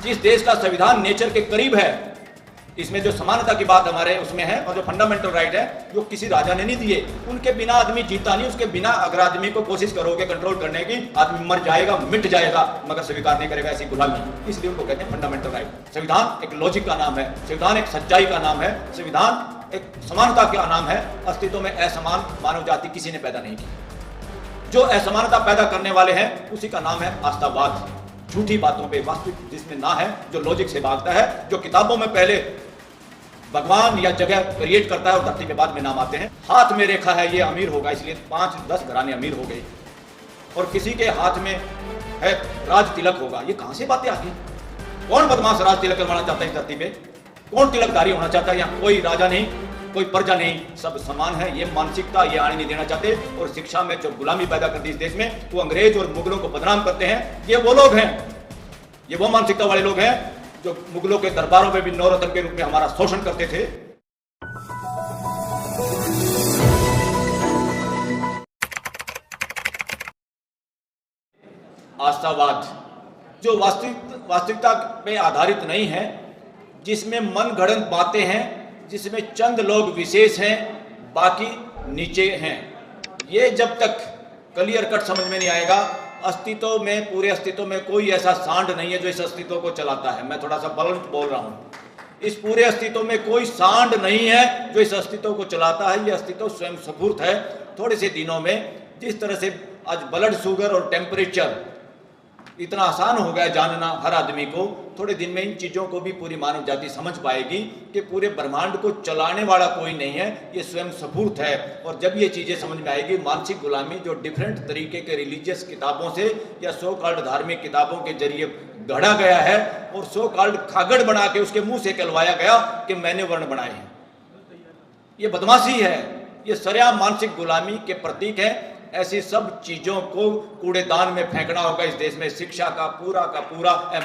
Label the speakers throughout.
Speaker 1: जिस देश का संविधान नेचर के करीब है, इसमें जो समानता की बात हमारे उसमें है और जो फंडामेंटल राइट है जो किसी राजा ने नहीं दिए, उनके बिना आदमी जीता नहीं। उसके बिना अगर आदमी को कोशिश करोगे कंट्रोल करने की, आदमी मर जाएगा, मिट जाएगा, मगर स्वीकार नहीं करेगा ऐसी गुलामी। इसलिए उनको कहते हैं फंडामेंटल राइट। संविधान एक लॉजिक का नाम है, संविधान एक सच्चाई का नाम है, संविधान एक समानता का नाम है। अस्तित्व में असमान मानव जाति किसी ने पैदा नहीं की। जो असमानता पैदा करने वाले हैं उसी का नाम है आस्थावाद। झूठी बातों पे वास्तविक जिसमें ना है, जो लॉजिक से भागता है, जो किताबों में पहले भगवान या जगह क्रिएट करता है और धरती पे बाद में नाम आते हैं। हाथ में रेखा है ये अमीर होगा, इसलिए 5-10 घराने अमीर हो गए, और किसी के हाथ में है राज तिलक होगा। ये कहां से बातें आती? कौन बदमाश राज तिलक करवाना चाहता है इस धरती पे? कौन तिलकधारी होना चाहता है? यहाँ कोई राजा नहीं, कोई प्रजा नहीं, सब समान है। ये मानसिकता ये आने नहीं देना चाहते। और शिक्षा में जो गुलामी पैदा करती है इस देश में, वो अंग्रेज और मुगलों को बदनाम करते हैं। ये वो लोग हैं, ये वो मानसिकता वाले लोग हैं जो मुगलों के दरबारों में भी नौरत्न के रूप में हमारा शोषण करते थे। आस्थावाद जो वास्तविकता पे आधारित नहीं है, जिसमें मनगढ़ंत बातें हैं, जिसमें चंद लोग विशेष हैं, बाकी नीचे हैं। ये जब तक क्लियर कट समझ में नहीं आएगा, अस्तित्व में, पूरे अस्तित्व में कोई ऐसा सांड नहीं है जो इस अस्तित्व को चलाता है। मैं थोड़ा सा बलंत बोल रहा हूं। इस पूरे अस्तित्व में कोई सांड नहीं है जो इस अस्तित्व को चलाता है। ये अस्तित्व स्वयं स्फूर्त है। थोड़े से दिनों में जिस तरह से आज ब्लड शुगर और टेम्परेचर इतना आसान हो गया जानना हर आदमी को, थोड़े दिन में इन चीज़ों को भी पूरी मानव जाति समझ पाएगी कि पूरे ब्रह्मांड को चलाने वाला कोई नहीं है, ये स्वयं स्फूर्त है। और जब ये चीज़ें समझ में आएगी, मानसिक गुलामी जो डिफरेंट तरीके के रिलीजियस किताबों से या सो कॉल्ड धार्मिक किताबों के जरिए गढ़ा गया है और सो कॉल्ड खागड़ बना के उसके मुंह से कहलवाया गया कि मैंने वर्ण बनाए हैं, ये बदमाशी है, ये सरेआम मानसिक गुलामी के प्रतीक है। ऐसी सब चीजों को कूड़ेदान में फेंकना होगा। इस देश में शिक्षा का पूरा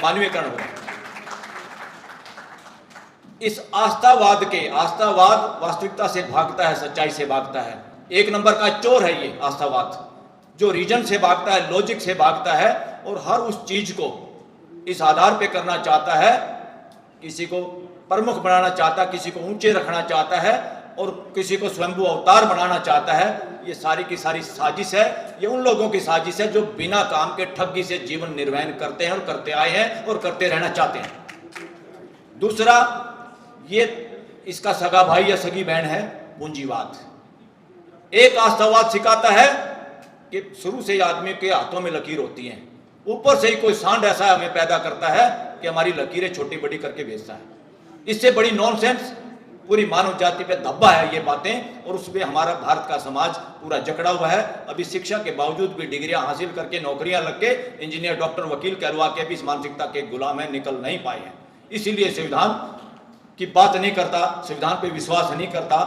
Speaker 1: मानवीयकरण होगा। इस आस्थावाद वास्तविकता से भागता है, सच्चाई से भागता है। एक नंबर का चोर है ये आस्थावाद, जो रीजन से भागता है, लॉजिक से भागता है और हर उस चीज को इस आधार पे करना चाहता है, किसी को प्रमुख बनाना चाहता है, किसी को ऊंचे रखना चाहता है और किसी को स्वयंभू अवतार बनाना चाहता है। ये सारी की सारी साजिश है। ये उन लोगों की साजिश है जो बिना काम के ठगी से जीवन निर्वहन करते हैं और करते आए हैं और करते रहना चाहते हैं। दूसरा, ये इसका सगा भाई या सगी बहन है पूंजीवाद। एक आस्थावाद सिखाता है कि शुरू से आदमी के हाथों में लकीर होती है, ऊपर से ही कोई सांड ऐसा हमें पैदा करता है कि हमारी लकीरें छोटी बड़ी करके भेजता है। इससे बड़ी नॉनसेंस पूरी मानव जाति पे धब्बा है ये बातें, और उसमें हमारा भारत का समाज पूरा जकड़ा हुआ है। अभी शिक्षा के बावजूद भी डिग्रियां हासिल करके नौकरियां लग के इंजीनियर, डॉक्टर, वकील कहलवा के भी इस मानसिकता के गुलाम है, निकल नहीं पाए हैं। इसीलिए संविधान की बात नहीं करता, संविधान पे विश्वास नहीं करता।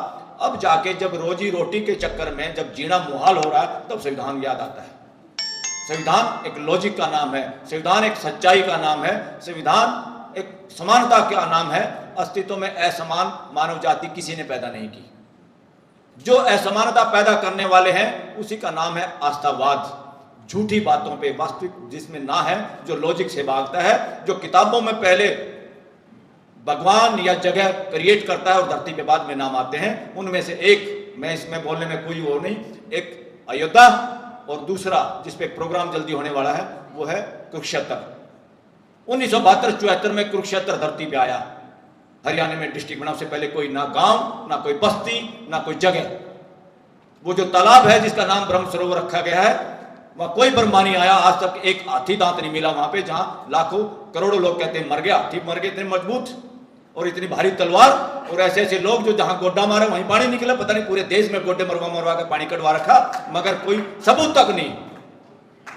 Speaker 1: अब जाके जब रोजी रोटी के चक्कर में जब जीना मुहाल हो रहा है, तब संविधान याद आता है। संविधान एक लॉजिक का नाम है, संविधान एक सच्चाई का नाम है, संविधान एक समानता का नाम है। अस्तित्व में असमान मानव जाति किसी ने पैदा नहीं की। जो असमानता पैदा करने वाले हैं उसी का नाम है आस्थावाद। झूठी बातों पे वास्तविक जिसमें ना है, जो लॉजिक से भागता है, जो किताबों में पहले भगवान या जगह क्रिएट करता है और धरती पे बाद में नाम आते हैं। उनमें से एक, मैं इसमें बोलने में कोई वो नहीं, एक अयोध्या और दूसरा जिसपे प्रोग्राम जल्दी होने वाला है वो है कुरुक्षेत्र। 1972-74 में कुरुक्षेत्र धरती पे आया। हरियाणा में डिस्ट्रिक्ट बना, उससे पहले कोई ना गांव, ना कोई बस्ती, ना कोई जगह। वो जो तालाब है जिसका नाम ब्रह्म सरोवर रखा गया है, वहां कोई ब्रह्मा नहीं आया। आज तक एक हाथी दांत नहीं मिला वहां पे, जहां लाखों करोड़ों लोग कहते हैं मर गया। हाथी मर गए, इतने मजबूत और इतनी भारी तलवार, और ऐसे ऐसे लोग जो जहां गोड्डा मारे वहीं पानी निकला। पता नहीं पूरे देश में गोड्डे मरवा मरवा के पानी कटवा रखा, मगर कोई सबूत तक नहीं।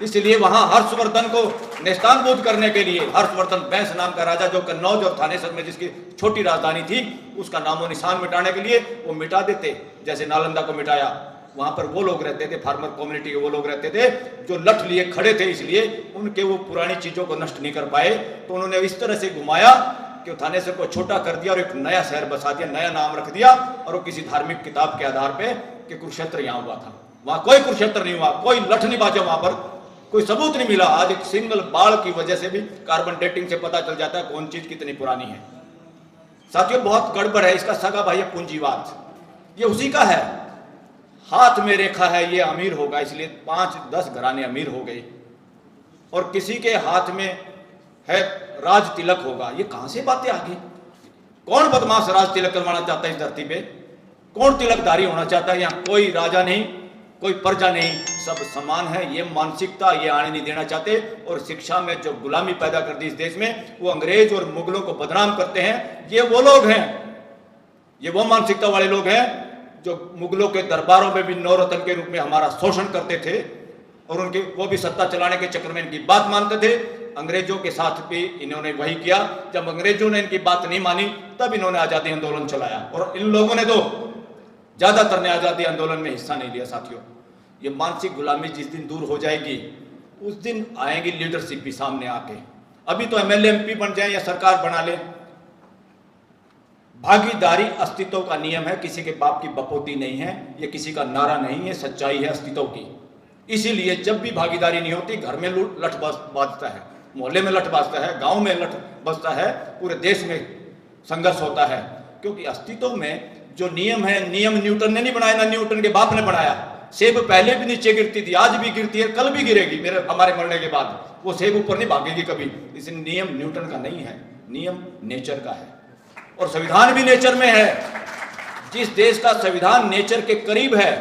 Speaker 1: इसलिए वहां हर्षवर्धन को नेस्तानबूद करने के लिए, हर्षवर्धन बैंस नाम का राजा जो कन्नौज और थानेसर में जिसकी छोटी राजधानी थी, उसका नामो निशान मिटाने के लिए वो मिटा देते, जैसे नालंदा को मिटाया। वहां पर वो लोग रहते थे, फार्मर कम्युनिटी के वो लोग रहते थे जो लठ लिए खड़े थे, इसलिए उनके वो पुरानी चीजों को नष्ट नहीं कर पाए। तो उन्होंने इस तरह से घुमाया कि थानेसर को छोटा कर दिया और एक नया शहर बसा दिया, नया नाम रख दिया, और वो किसी धार्मिक किताब के आधार पे कि कुरुक्षेत्र यहाँ हुआ था। वहां कोई कुरुक्षेत्र नहीं हुआ, कोई लठ नहीं बाजा वहां पर। कोई सबूत नहीं मिला। आज एक सिंगल बाढ़ की वजह से भी कार्बन डेटिंग से पता चल जाता है कौन चीज कितनी पुरानी है। साथियों, बहुत गड़बड़ है। इसका सगा भाई है पूंजीवाद, ये उसी का है। हाथ में रेखा है ये अमीर होगा, इसलिए 5-10 घराने अमीर हो गए, और किसी के हाथ में है राज तिलक होगा। ये कहां से बातें आ गई? कौन बदमाश राज तिलक करवाना चाहता है इस धरती पे? कौन तिलकधारी होना चाहता है? यहाँ कोई राजा नहीं, कोई प्रजा नहीं, सब समान है। ये मानसिकता ये आने नहीं देना चाहते। और शिक्षा में जो गुलामी पैदा कर दी इस देश में, वो अंग्रेज और मुगलों को बदनाम करते हैं। ये वो लोग हैं, ये वो मानसिकता वाले लोग हैं जो मुगलों के दरबारों में भी नौरतन के रूप में हमारा शोषण करते थे, और उनकी वो भी सत्ता चलाने के चक्कर में इनकी बात मानते थे। अंग्रेजों के साथ भी इन्होंने वही किया। जब अंग्रेजों ने इनकी बात नहीं मानी, तब इन्होंने आजादी आंदोलन चलाया, और इन लोगों ने तो ज्यादातर ने आजादी आंदोलन में हिस्सा नहीं लिया। साथियों, ये मानसिक गुलामी जिस दिन दूर हो जाएगी, उस दिन आएगी लीडरशिप भी सामने आके। अभी तो एमएलए एमपी बन जाए या सरकार बना ले, भागीदारी अस्तित्व का नियम है, किसी के बाप की बपोती नहीं है, ये किसी का नारा नहीं है, सच्चाई है अस्तित्व की। इसीलिए जब भी भागीदारी नहीं होती, घर में लठ बाजता है, मोहल्ले में लठ बाजता है, गांव में लठ बजता है, पूरे देश में संघर्ष होता है। क्योंकि अस्तित्व में जो नियम है, नियम न्यूटन ने नहीं बनाया, ना न्यूटन के बाप ने बनाया। सेब पहले भी नीचे गिरती थी, आज भी गिरती है, कल भी गिरेगी हमारे मरने के बाद। वो सेब ऊपर नहीं भागेगी कभी। इसलिए नियम न्यूटन का नहीं है, नियम नेचर का है, और संविधान भी नेचर में है। जिस देश का संविधान नेचर के करीब है,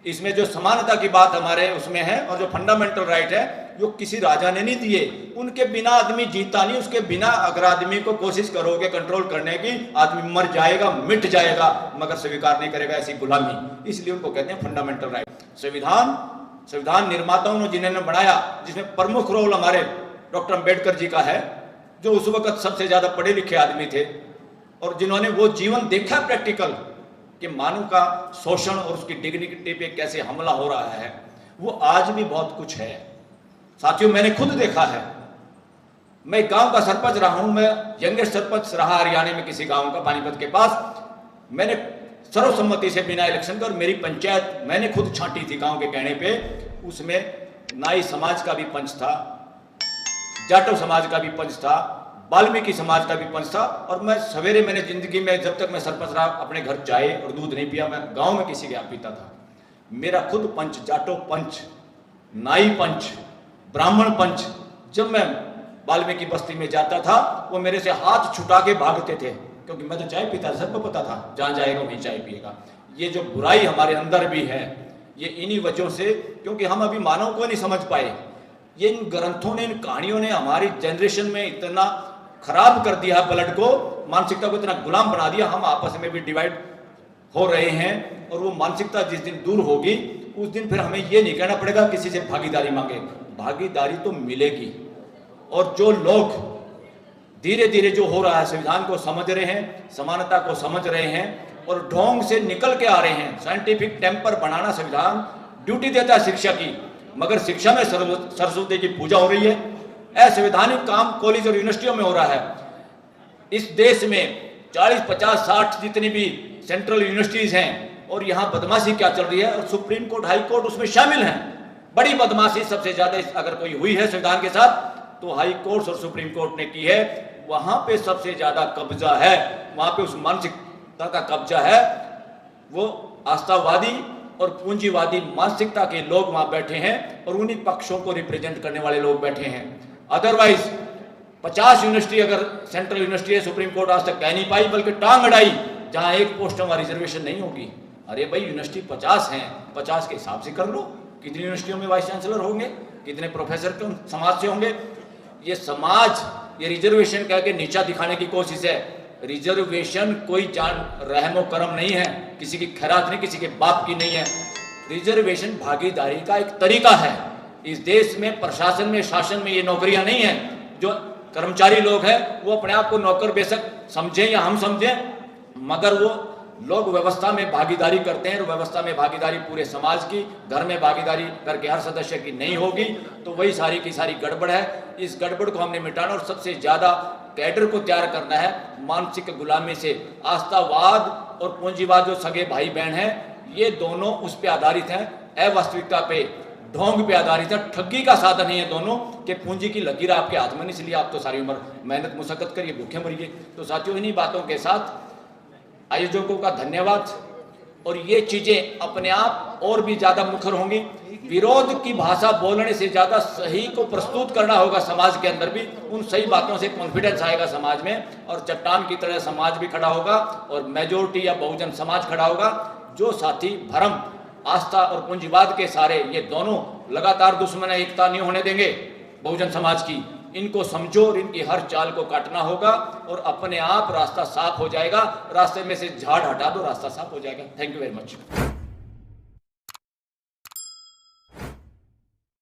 Speaker 1: इसमें जो समानता की बात हमारे उसमें है, और जो फंडामेंटल राइट है, जो किसी राजा ने नहीं दिए। उनके बिना आदमी जीता नहीं, उसके बिना अगर आदमी को कोशिश करोगे कंट्रोल करने की, आदमी मर जाएगा, मिट जाएगा, मगर स्वीकार नहीं करेगा ऐसी गुलामी। इसलिए उनको कहते हैं फंडामेंटल राइट। संविधान निर्माताओं ने जिन्होंने बनाया, जिसमें प्रमुख रोल हमारे डॉक्टर अम्बेडकर जी का है, जो उस वक्त सबसे ज्यादा पढ़े लिखे आदमी थे, और जिन्होंने वो जीवन देखा प्रैक्टिकल कि मानव का शोषण और उसकी डिग्निटी पे कैसे हमला हो रहा है। वो आज भी बहुत कुछ है। साथियों, मैंने खुद देखा है। मैं गांव का सरपंच रहा हूं, मैं यंगेस्ट सरपंच रहा हरियाणा में किसी गांव का, पानीपत के पास। मैंने सर्वसम्मति से बिना इलेक्शन कर मेरी पंचायत मैंने खुद छांटी थी गांव के कहने पे। उसमें नाई समाज का भी पंच था, जाटव समाज का भी पंच था, वाल्मीकि समाज का भी पंच था। और मैं सवेरे, मैंने जिंदगी में जब तक मैं सरपंच रहा, अपने घर चाय और दूध नहीं पिया। मैं गांव में किसी के यहाँ पीता था। मेरा खुद पंच, जाटव पंच, नाई पंच, ब्राह्मण पंच, जब मैं वाल्मीकि बस्ती में जाता था, वो मेरे से हाथ छुटा के भागते थे, क्योंकि मैं तो चाय पीता था, सबको पता था जहां जाएगा वहीं चाय पिएगा। ये जो बुराई हमारे अंदर भी है, ये इन्हीं वजहों से, क्योंकि हम अभी मानव को नहीं समझ पाए। ये इन ग्रंथों ने, इन कहानियों ने हमारी जनरेशन में इतना खराब कर दिया, ब्लड को, मानसिकता को इतना गुलाम बना दिया। हम आपस में भी डिवाइड हो रहे हैं, और वो मानसिकता जिस दिन दूर होगी, उस दिन फिर हमें ये नहीं कहना पड़ेगा किसी से भागीदारी मांगे। भागीदारी तो मिलेगी। और जो लोग धीरे धीरे जो हो रहा है, संविधान को समझ रहे हैं, समानता को समझ रहे हैं, और ढोंग से निकल के आ रहे हैं। साइंटिफिक टेम्पर बनाना संविधान ड्यूटी देता है शिक्षा की, मगर शिक्षा में सरस्वती की पूजा हो रही है। असंवैधानिक काम कॉलेज और यूनिवर्सिटियों में हो रहा है। इस देश में 40, 50, 60 जितनी भी सेंट्रल यूनिवर्सिटीज हैं, और यहाँ बदमाशी क्या चल रही है, और सुप्रीम कोर्ट, हाई कोर्ट उसमें शामिल हैं। बड़ी बदमाशी सबसे ज्यादा अगर कोई हुई है संविधान के साथ, तो हाई कोर्ट और सुप्रीम कोर्ट ने की है। वहां पे सबसे ज्यादा कब्जा है, वहां पे उस मानसिकता का कब्जा है। वो आस्थावादी और पूंजीवादी मानसिकता के लोग वहां बैठे हैं, और उन्हीं पक्षों को रिप्रेजेंट करने वाले लोग बैठे हैं। अदरवाइज 50 यूनिवर्सिटी अगर सेंट्रल यूनिवर्सिटी है, सुप्रीम कोर्ट आज तक कह नहीं पाई, बल्कि टांग अड़ाई जहां एक पोस्ट में रिजर्वेशन नहीं होगी। अरे भाई, यूनिवर्सिटी 50 हैं, 50 के हिसाब से कर लो। कितनी यूनिवर्सिटियों में वाइस चांसलर होंगे, कितने प्रोफेसर क्यों समाज से होंगे। ये समाज, ये रिजर्वेशन कह के नीचा दिखाने की कोशिश है। रिजर्वेशन कोई जान रहमो करम नहीं है, किसी की खैरात नहीं, किसी के बाप की नहीं है। रिजर्वेशन भागीदारी का एक तरीका है। इस देश में प्रशासन में, शासन में ये नौकरियां नहीं है। जो कर्मचारी लोग हैं वो अपने आप को नौकर बेशक समझें या हम समझें, मगर वो लोग व्यवस्था में भागीदारी करते हैं। और व्यवस्था में भागीदारी पूरे समाज की, घर में भागीदारी करके हर सदस्य की नहीं होगी, तो वही सारी की सारी गड़बड़ है। इस गड़बड़ को हमने मिटाना, और सबसे ज्यादा कैडर को तैयार करना है मानसिक गुलामी से। आस्थावाद और पूंजीवाद जो सगे भाई बहन हैं, ये दोनों उस पर आधारित हैं, अवास्तविकता पे, ढोंग पे आधारित है, ठगी का साधन है ये दोनों, कि पूंजी की लकीर आपके हाथ में नहीं, इसलिए आप तो सारी उम्र मेहनत मुशक्कत करिए, भूखे मरिए। तो साथियों, इन्हीं बातों के साथ आयोजकों का धन्यवाद। और ये चीजें अपने आप और भी ज्यादा मुखर होंगी। विरोध की भाषा बोलने से ज्यादा सही को प्रस्तुत करना होगा समाज के अंदर भी। उन सही बातों से कॉन्फिडेंस आएगा समाज में, और चट्टान की तरह समाज भी खड़ा होगा और मेजोरिटी या बहुजन समाज खड़ा होगा। जो साथी भ्रम, आस्था और पूंजीवाद के सारे ये दोनों लगातार दुश्मन एकता नहीं होने देंगे बहुजन समाज की, इनको समझो और इनकी हर चाल को काटना होगा, और अपने आप रास्ता साफ हो जाएगा। रास्ते में से झाड़ हटा दो, रास्ता साफ हो जाएगा। Thank you very much.